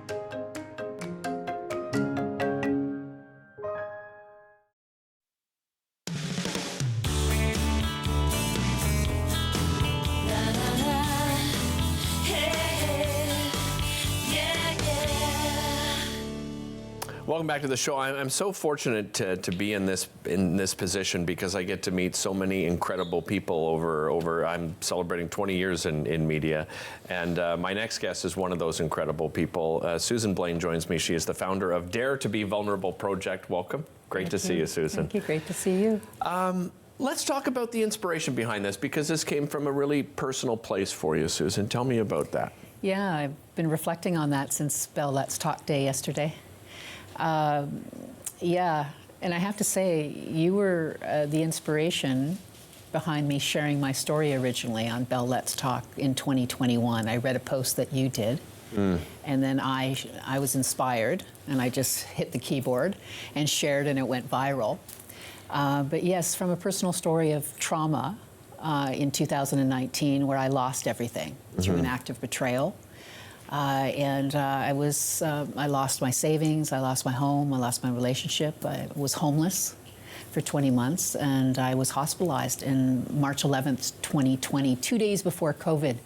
Welcome back to the show. I'm so fortunate to be in this position because I get to meet so many incredible people over I'm celebrating 20 years in media, and my next guest is one of those incredible people. Susan Blaine joins me. She is the founder of Dare to Be Vulnerable Project. Welcome. Great to see you, Susan. Thank you. Great to see you. Let's talk about the inspiration behind this, because this came from a really personal place for you, Susan. Tell me about that. Yeah, I've been reflecting on that since Bell Let's Talk Day yesterday. Yeah, and I have to say, you were the inspiration behind me sharing my story originally on Bell Let's Talk in 2021. I read a post that you did, and then I was inspired, and I just hit the keyboard and shared, and it went viral. But yes, from a personal story of trauma in 2019, where I lost everything through an act of betrayal. I lost my savings, I lost my home, I lost my relationship. I was homeless for 20 months, and I was hospitalized in March 11th, 2020, 2 days before COVID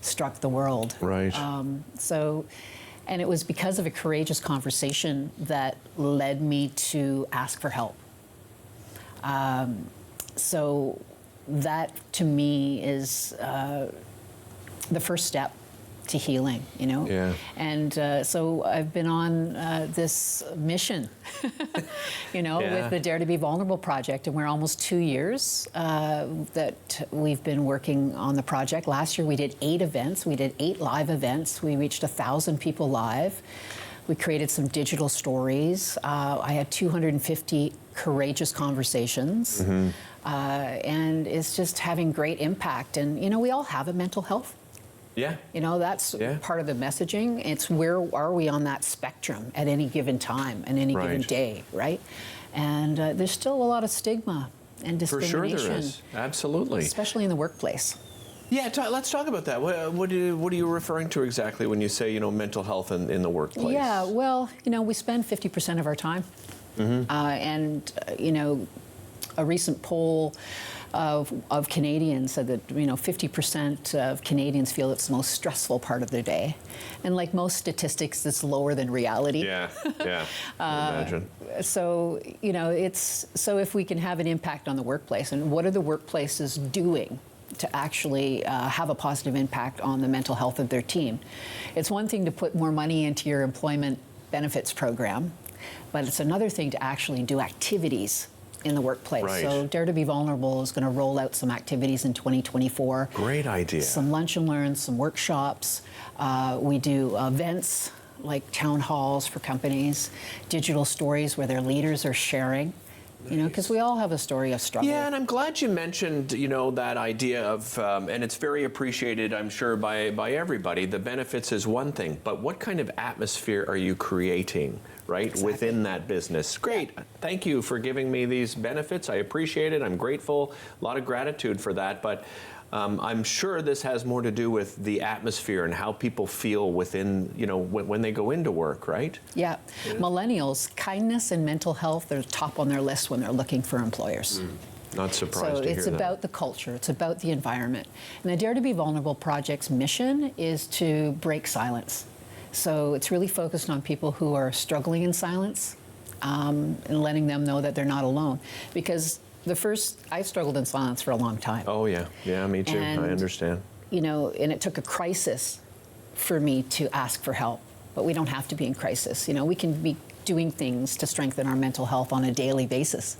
struck the world. Right. And it was because of a courageous conversation that led me to ask for help. So that, to me, is the first step to healing, you know? Yeah. And so I've been on this mission, you know, with the Dare to Be Vulnerable project, and we're almost 2 years that we've been working on the project. Last year we did 8 events. We did 8 live events. We reached 1,000 people live. We created some digital stories. I had 250 courageous conversations, and it's just having great impact. And, you know, we all have a mental health. Yeah. You know, that's part of the messaging. It's where are we on that spectrum at any given time, and any given day, right? And there's still a lot of stigma and discrimination. For sure there is. Absolutely. Especially in the workplace. Yeah, let's talk about that. What are you referring to exactly when you say, you know, mental health in the workplace? Yeah, well, you know, we spend 50% of our time. And, you know, a recent poll of Canadians said that, you know, 50% of Canadians feel it's the most stressful part of their day. And like most statistics, it's lower than reality. Yeah, I imagine. So, you know, so if we can have an impact on the workplace, and what are the workplaces doing to actually have a positive impact on the mental health of their team? It's one thing to put more money into your employment benefits program, but it's another thing to actually do activities in the workplace. Right. So Dare to Be Vulnerable is going to roll out some activities in 2024. Great idea. Some lunch and learns, some workshops. We do events like town halls for companies, digital stories where their leaders are sharing. You know, because we all have a story of struggle. Yeah, and I'm glad you mentioned, you know, that idea of, and it's very appreciated, I'm sure, by everybody. The benefits is one thing, but what kind of atmosphere are you creating, right, within that business? Great. Thank you for giving me these benefits. I appreciate it. I'm grateful. A lot of gratitude for that. But I'm sure this has more to do with the atmosphere and how people feel within, you know, when they go into work, right? Yeah. Millennials, kindness and mental health are top on their list when they're looking for employers. Not surprised to hear that. So it's about the culture, it's about the environment. And the Dare to Be Vulnerable project's mission is to break silence. So it's really focused on people who are struggling in silence, and letting them know that they're not alone. Because I struggled in silence for a long time. Oh, yeah. Yeah, me too. And, I understand. You know, and it took a crisis for me to ask for help. But we don't have to be in crisis. You know, we can be doing things to strengthen our mental health on a daily basis.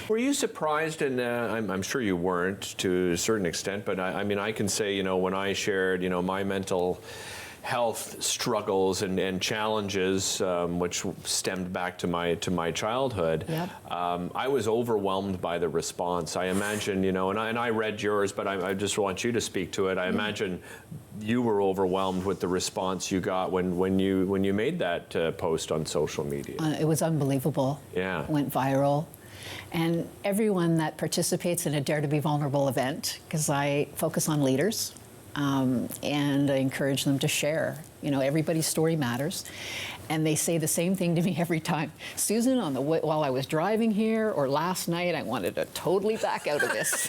Were you surprised, and I'm sure you weren't to a certain extent, but I mean, I can say, you know, when I shared, you know, my mental health struggles and challenges, which stemmed back to my childhood, yep. I was overwhelmed by the response. I imagine, you know, and I read yours, but I just want you to speak to it. I imagine you were overwhelmed with the response you got when you made that post on social media. It was unbelievable. Yeah. It went viral. And everyone that participates in a Dare to Be Vulnerable event, because I focus on leaders, and I encourage them to share. You know, everybody's story matters. And they say the same thing to me every time. Susan, while I was driving here, or last night, I wanted to totally back out of this.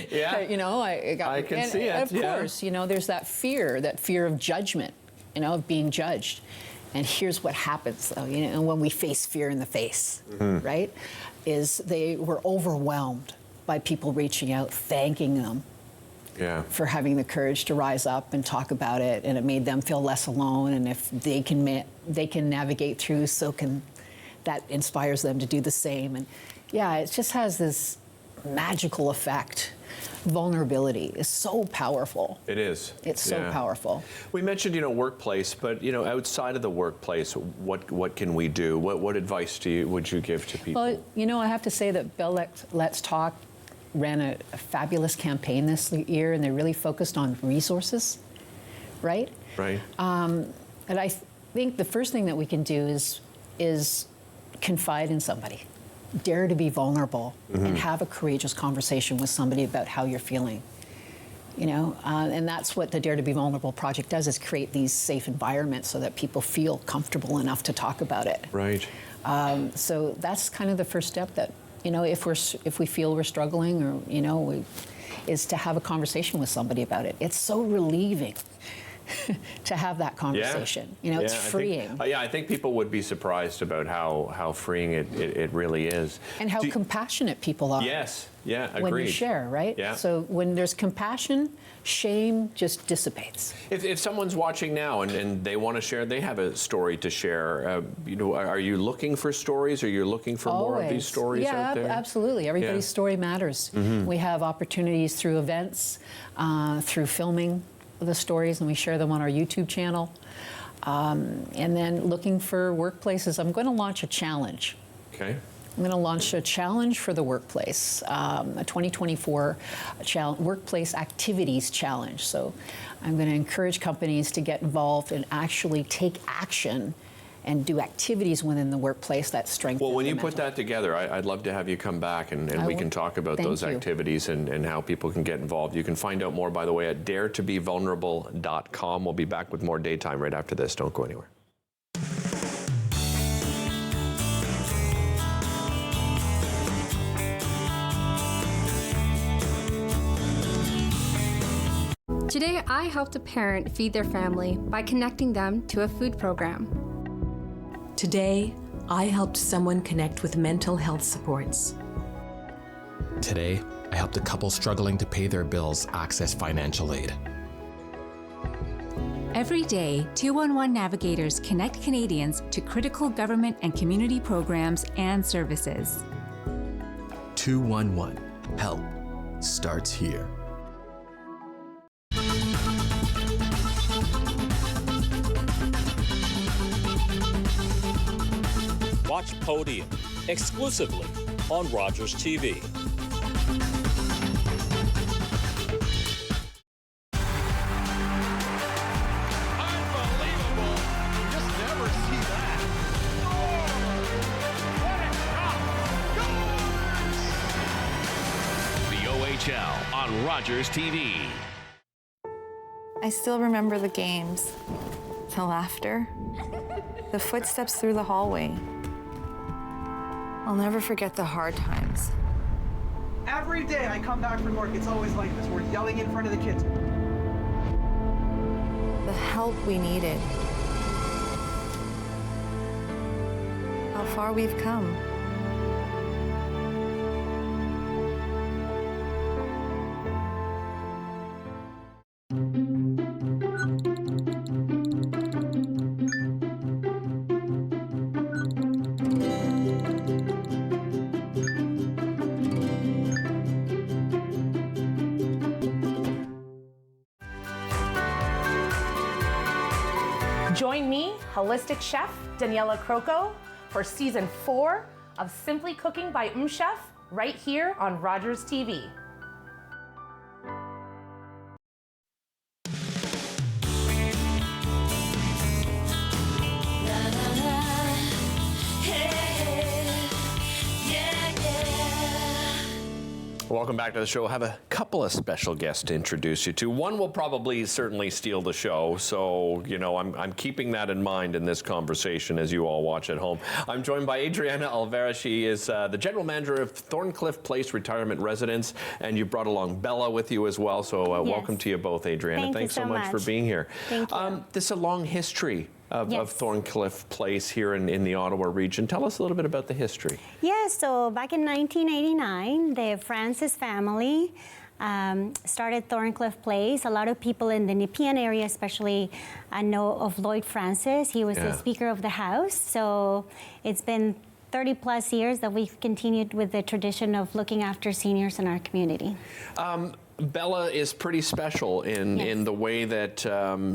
Yeah. You know, I can see it. Of course, you know, there's that fear of judgment, you know, of being judged. And here's what happens, though, you know, when we face fear in the face, right, is they were overwhelmed by people reaching out, thanking them for having the courage to rise up and talk about it, and it made them feel less alone. And if they can navigate through, that inspires them to do the same. And yeah, it just has this magical effect. Vulnerability is so powerful. It is. It's so powerful. We mentioned, you know, workplace, but you know, outside of the workplace, what can we do? What advice would you give to people? Well, you know, I have to say that Bell Let's Talk ran a fabulous campaign this year, and they really focused on resources, right? Right. And I think the first thing that we can do is confide in somebody. Dare to be vulnerable and have a courageous conversation with somebody about how you're feeling. You know, and that's what the Dare to Be Vulnerable project does, is create these safe environments so that people feel comfortable enough to talk about it. Right. So that's kind of the first step that, you know, if we feel we're struggling, or, you know, is to have a conversation with somebody about it. It's so relieving to have that conversation. You know, it's freeing. I think people would be surprised about how freeing it really is. And how compassionate people are. Yes, yeah, agreed. When you share, right? Yeah. So when there's compassion, shame just dissipates. If someone's watching now and they want to share, they have a story to share, you know, are you looking for stories? Are you looking for more of these stories out there? Yeah, absolutely. Everybody's story matters. We have opportunities through events, through filming the stories, and we share them on our YouTube channel. And then looking for workplaces, I'm going to launch a challenge. Okay. I'm going to launch a challenge for the workplace, a 2024 workplace activities challenge. So I'm going to encourage companies to get involved and actually take action and do activities within the workplace that strengthen. Well, when you put that together, I'd love to have you come back and we can talk about those activities and how people can get involved. You can find out more, by the way, at daretobevulnerable.com. We'll be back with more Daytime right after this. Don't go anywhere. Today, I helped a parent feed their family by connecting them to a food program. Today, I helped someone connect with mental health supports. Today, I helped a couple struggling to pay their bills access financial aid. Every day, 211 navigators connect Canadians to critical government and community programs and services. 211. Help starts here. Watch Podium exclusively on Rogers TV. Unbelievable. You just never see that. Oh, what a shot. The OHL on Rogers TV. I still remember the games, the laughter, the footsteps through the hallway. I'll never forget the hard times. Every day I come back from work, it's always like this. We're yelling in front of the kids. The help we needed. how far we've come. Join me, holistic chef Daniela Croco, for season 4 of Simply Cooking by Chef, right here on Rogers TV. Welcome back to the show. I have a couple of special guests to introduce you to. One will probably certainly steal the show, so you know I'm keeping that in mind in this conversation as you all watch at home. I'm joined by Adriana Alvera. She is the general manager of Thorncliffe Place Retirement Residence, and you brought along Bella with you as well. So Yes. welcome to you both, Adriana. Thanks so much for being here. Thank you. This is a long history of Yes. Thorncliffe Place here in the Ottawa region. Tell us a little bit about the history. Yeah, so back in 1989, the Francis family started Thorncliffe Place. A lot of people in the Nepean area especially know of Lloyd Francis. He was the Speaker of the House. So it's been 30 plus years that we've continued with the tradition of looking after seniors in our community. Bella is pretty special in the way that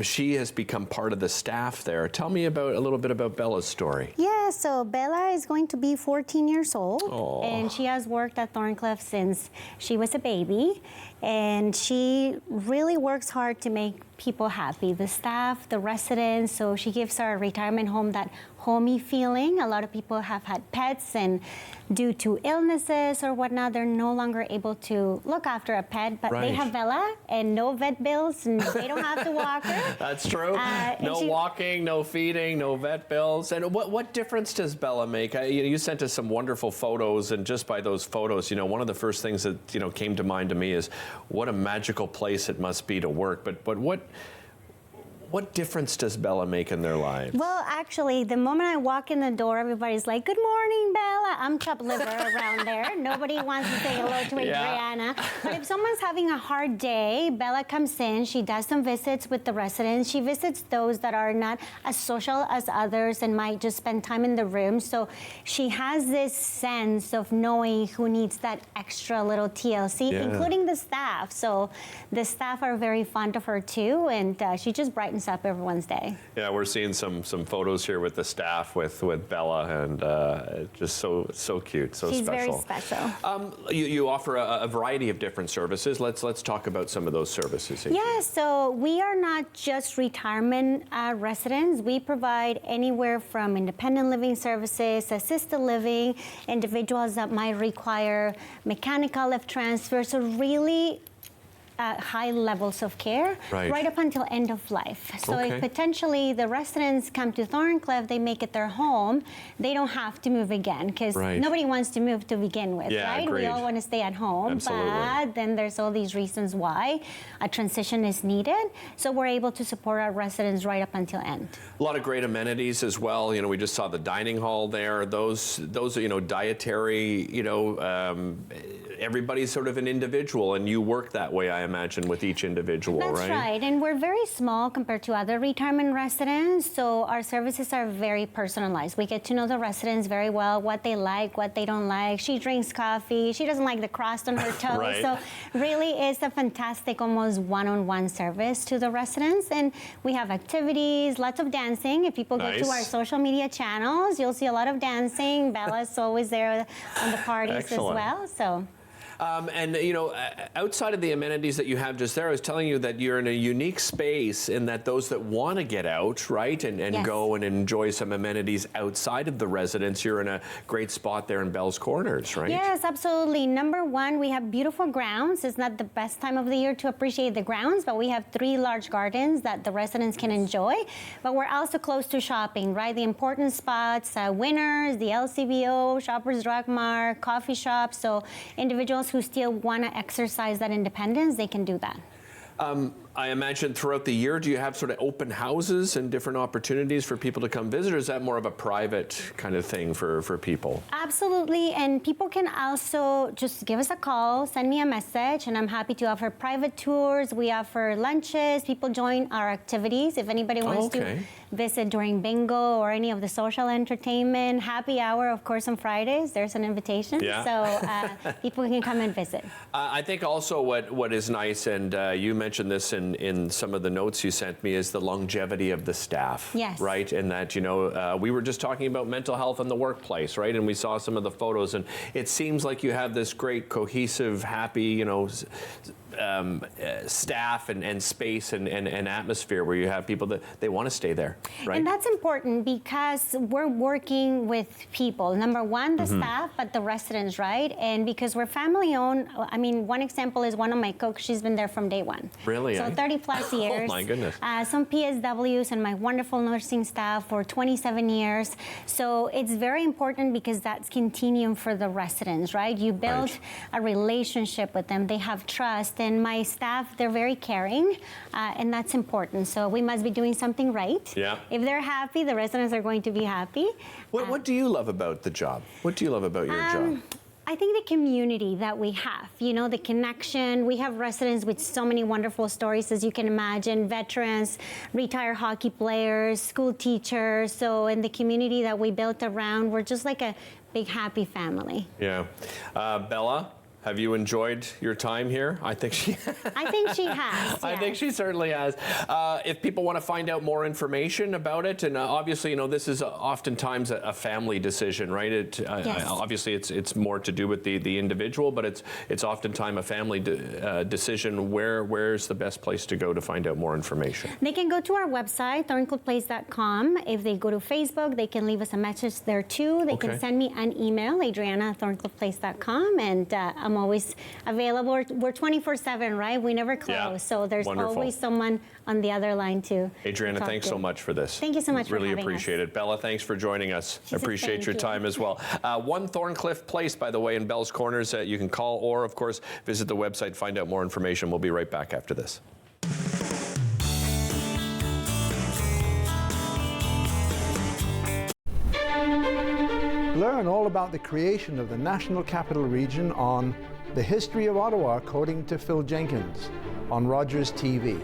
she has become part of the staff there. Tell me a little bit about Bella's story. Yeah, so Bella is going to be 14 years old, Aw. and she has worked at Thorncliffe since she was a baby, and she really works hard to make people happy, the staff, the residents, so she gives our retirement home that homey feeling. A lot of people have had pets, and due to illnesses or whatnot, they're no longer able to look after a pet, but they have Bella and no vet bills, and they don't have to walk her. That's true. No walking, no feeding, no vet bills. And what difference does Bella make? You sent us some wonderful photos, and just by those photos, you know, one of the first things that came to mind to me is what a magical place it must be to work. But what difference does Bella make in their lives? Well, actually, the moment I walk in the door, everybody's like, "Good morning, Bella." I'm chopped liver around there. Nobody wants to say hello to Adriana. But if someone's having a hard day, Bella comes in. She does some visits with the residents. She visits those that are not as social as others and might just spend time in the room. So she has this sense of knowing who needs that extra little TLC, including the staff. So the staff are very fond of her too, and she just brightens up everyone's day. Yeah, we're seeing some photos here with the staff with Bella, and just so cute, so She's special. very special. You offer a variety of different services. Let's talk about some of those services. Yeah, so we are not just retirement residents. We provide anywhere from independent living services, assisted living, individuals that might require mechanical lift transfer, so really high levels of care right up until end of life. So if potentially the residents come to Thorncliffe, they make it their home, they don't have to move again, because nobody wants to move to begin with, right? Agreed. We all want to stay at home, Absolutely. but then there's all these reasons why a transition is needed. So we're able to support our residents right up until end. A lot of great amenities as well. You know, we just saw the dining hall there. Those are, dietary, everybody's sort of an individual, and you work that way, I imagine, with each individual, right? That's right, and we're very small compared to other retirement residents, so our services are very personalized. We get to know the residents very well, what they like, what they don't like. She drinks coffee. She doesn't like the crust on her toast. So really it's a fantastic, almost one-on-one service to the residents. And we have activities, lots of dancing. If people go to our social media channels, you'll see a lot of dancing. Bella's always there on the parties as well. So. And outside of the amenities that you have just there, I was telling you that you're in a unique space in that those that want to get out, right, and go and enjoy some amenities outside of the residence, you're in a great spot there in Bell's Corners, right? Yes, absolutely. Number one, we have beautiful grounds. It's not the best time of the year to appreciate the grounds, but we have 3 large gardens that the residents can enjoy. But we're also close to shopping, right? The important spots, Winners, the LCBO, Shoppers Drug Mart, coffee shops. So individuals who still want to exercise that independence, they can do that. I imagine throughout the year, do you have sort of open houses and different opportunities for people to come visit, or is that more of a private kind of thing for people? Absolutely, and people can also just give us a call, send me a message, and I'm happy to offer private tours. We offer lunches. People join our activities. If anybody wants to visit during bingo or any of the social entertainment, happy hour, of course, on Fridays, there's an invitation. Yeah. So people can come and visit. I think also what is nice, and you mentioned this in some of the notes you sent me, is the longevity of the staff. Yes. Right? And that, you know, we were just talking about mental health in the workplace, right? And we saw some of the photos, and it seems like you have this great, cohesive, happy, you know, staff and space and atmosphere where you have people that they want to stay there, right? And that's important because we're working with people. Number one, the staff, but the residents, right? And because we're family owned, I mean, one example is one of my cooks. She's been there from day one. Really? So 30 plus years. Oh my goodness. Some PSWs and my wonderful nursing staff for 27 years. So it's very important because that's continuum for the residents, right? You build a relationship with them. They have trust. And my staff, they're very caring, and that's important. So we must be doing something right. Yeah. If they're happy, the residents are going to be happy. What do you love about the job? What do you love about your job? I think the community that we have, you know, the connection. We have residents with so many wonderful stories, as you can imagine, veterans, retired hockey players, school teachers. So in the community that we built around, we're just like a big, happy family. Yeah. Bella, have you enjoyed your time here? I think she I think she has. Yes. I think she certainly has. If people want to find out more information about it, and obviously, you know, this is oftentimes a family decision, right? Obviously, it's more to do with the individual, but it's oftentimes a family decision. Where's the best place to go to find out more information? They can go to our website, thorncliffplace.com. If they go to Facebook, they can leave us a message there too. They can send me an email, adriana@thorncliffplace.com, and I'm always available. We're 24/7, right? We never close, so there's always someone on the other line too. Adriana, thanks so much for this. Thank you so much. Really for having appreciate us. it. Bella, thanks for joining us. She said Appreciate your thank time you. as well. One Thorncliffe Place, by the way, in Bell's Corners. You can call or, of course, visit the website, find out more information. We'll be right back after this. Learn all about the creation of the National Capital Region on The History of Ottawa, according to Phil Jenkins, on Rogers TV.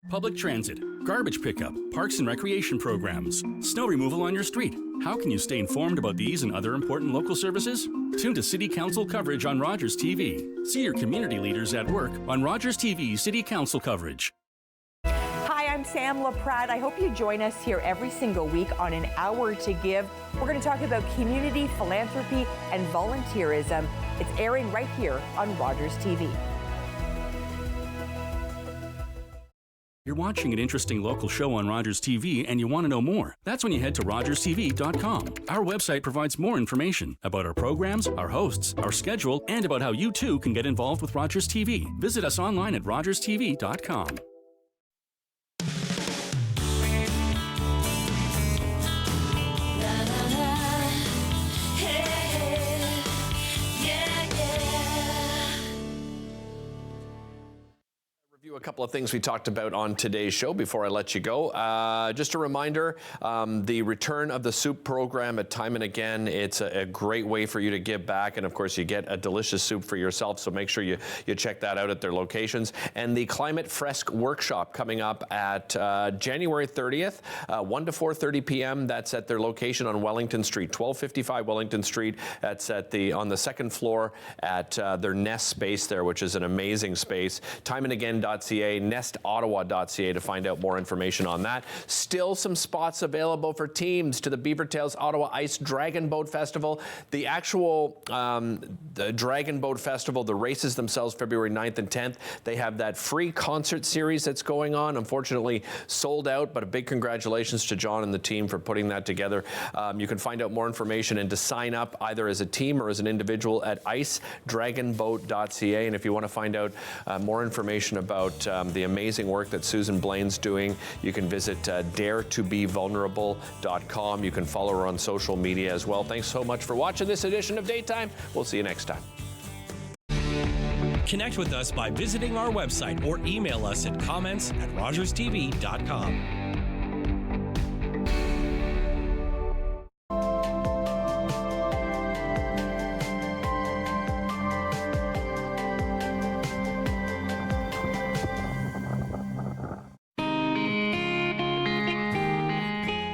Public transit, garbage pickup, parks and recreation programs, snow removal on your street. How can you stay informed about these and other important local services? Tune to City Council coverage on Rogers TV. See your community leaders at work on Rogers TV City Council coverage. Hi, I'm Sam LaPrade. I hope you join us here every single week on An Hour to Give. We're going to talk about community, philanthropy, and volunteerism. It's airing right here on Rogers TV. You're watching an interesting local show on Rogers TV and you want to know more. That's when you head to rogerstv.com. Our website provides more information about our programs, our hosts, our schedule, and about how you too can get involved with Rogers TV. Visit us online at rogerstv.com. A couple of things we talked about on today's show before I let you go. Just a reminder, the return of the soup program at Time and Again. It's a great way for you to give back, and of course you get a delicious soup for yourself, so make sure you check that out at their locations. And the Climate Fresque workshop coming up at January 30th, 1 to 4:30 p.m. That's at their location on Wellington Street, 1255 Wellington Street. That's on the second floor at their Nest space there, which is an amazing space. timeandagain.ca, nestottawa.ca to find out more information on that. Still some spots available for teams to the Beavertails Ottawa Ice Dragon Boat Festival. The actual the Dragon Boat Festival, the races themselves, February 9th and 10th. They have that free concert series that's going on. Unfortunately, sold out, but a big congratulations to John and the team for putting that together. You can find out more information and to sign up either as a team or as an individual at icedragonboat.ca. And if you want to find out more information about the amazing work that Susan Blaine's doing, you can visit daretobevulnerable.com. You can follow her on social media as well. Thanks so much for watching this edition of Daytime. We'll see you next time. Connect with us by visiting our website or email us at comments@rogerstv.com.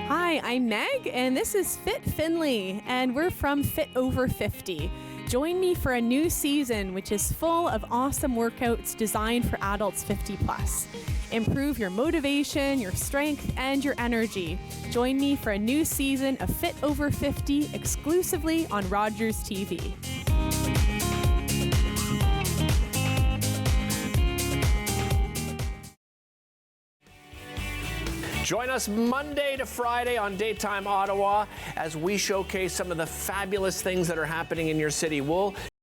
Hi, I'm Meg, and this is Fit Finley, and we're from Fit Over 50. Join me for a new season, which is full of awesome workouts designed for adults 50 plus. Improve your motivation, your strength, and your energy. Join me for a new season of Fit Over 50 exclusively on Rogers TV. Join us Monday to Friday on Daytime Ottawa as we showcase some of the fabulous things that are happening in your city. We'll